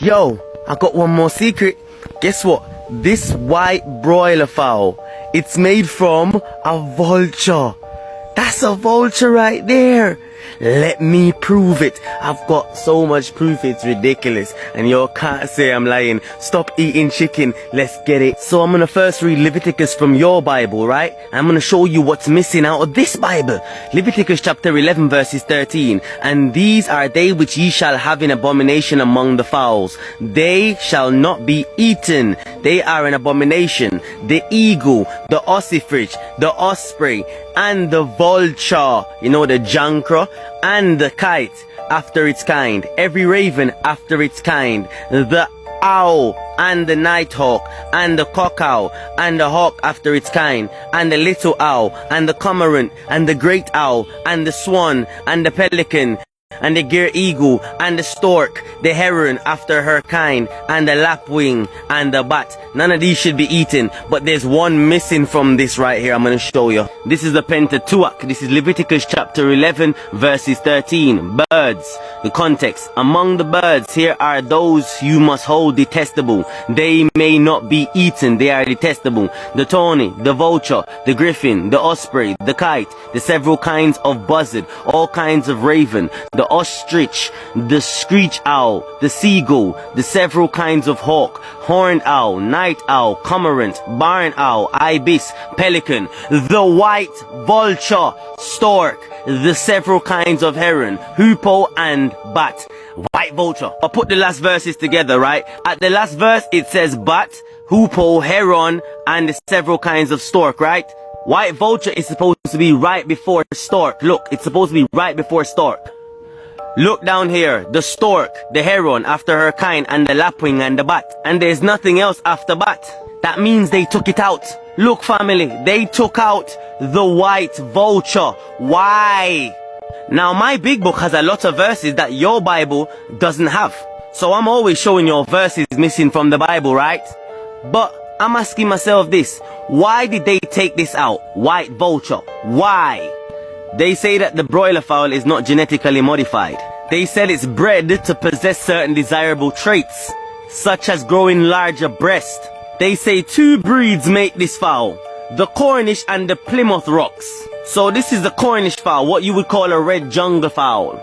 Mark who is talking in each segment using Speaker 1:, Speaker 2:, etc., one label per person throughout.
Speaker 1: Yo, I got one more secret. Guess what? This white broiler fowl, it's made from a vulture. That's a vulture right there. Let me prove it. I've got so much proof, it's ridiculous. And you can't say I'm lying. Stop eating chicken. Let's get it. So I'm gonna first read Leviticus from your Bible, right? I'm gonna show you what's missing out of this Bible. Leviticus chapter 11 verses 13. And these are they which ye shall have in abomination among the fowls. They shall not be eaten. They are an abomination. The eagle, the ossifrage, the osprey, and the vulture, you know, the jankra, and the kite after its kind, every raven after its kind, the owl and the nighthawk, and the cuckow and the hawk after its kind, and the little owl and the cormorant and the great owl and the swan and the pelican and the gier eagle and the stork, the heron after her kind, and the lapwing and the bat. None of these should be eaten, but there's one missing from this right here. I'm going to show you. This is the Pentateuch. This is Leviticus chapter 11 verses 13. Birds. The context. Among the birds here are those you must hold detestable. They may not be eaten. They are detestable. The tawny, the vulture, the griffin, the osprey, the kite, the several kinds of buzzard, all kinds of raven, the ostrich, the screech owl, the seagull, the several kinds of hawk, horned owl, night owl, cormorant, barn owl, ibis, pelican, the white vulture, stork, the several kinds of heron, hoopoe and bat. White vulture. I'll put the last verses together, right? At the last verse it says bat, hoopoe, heron, and the several kinds of stork, right? White vulture is supposed to be right before stork. Look, it's supposed to be right before stork. Look down here, the stork, the heron after her kind, and the lapwing and the bat. And there's nothing else after bat. That means they took it out. Look family, they took out the white vulture. Why? Now my big book has a lot of verses that your Bible doesn't have. So I'm always showing you verses missing from the Bible, right? But I'm asking myself this. Why did they take this out? White vulture. Why? They say that the broiler fowl is not genetically modified. They said it's bred to possess certain desirable traits, such as growing larger breast. They say two breeds make this fowl, the Cornish and the Plymouth Rocks. So this is the Cornish fowl, what you would call a red jungle fowl.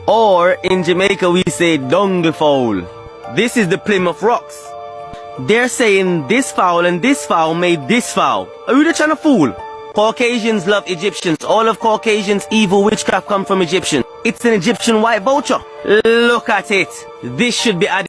Speaker 1: Or in Jamaica we say dungle fowl. This is the Plymouth Rocks. They're saying this fowl and this fowl made this fowl. Are you trying to fool? Caucasians love Egyptians. All of Caucasians' evil witchcraft come from Egyptian. It's an Egyptian white vulture. Look at it. This should be added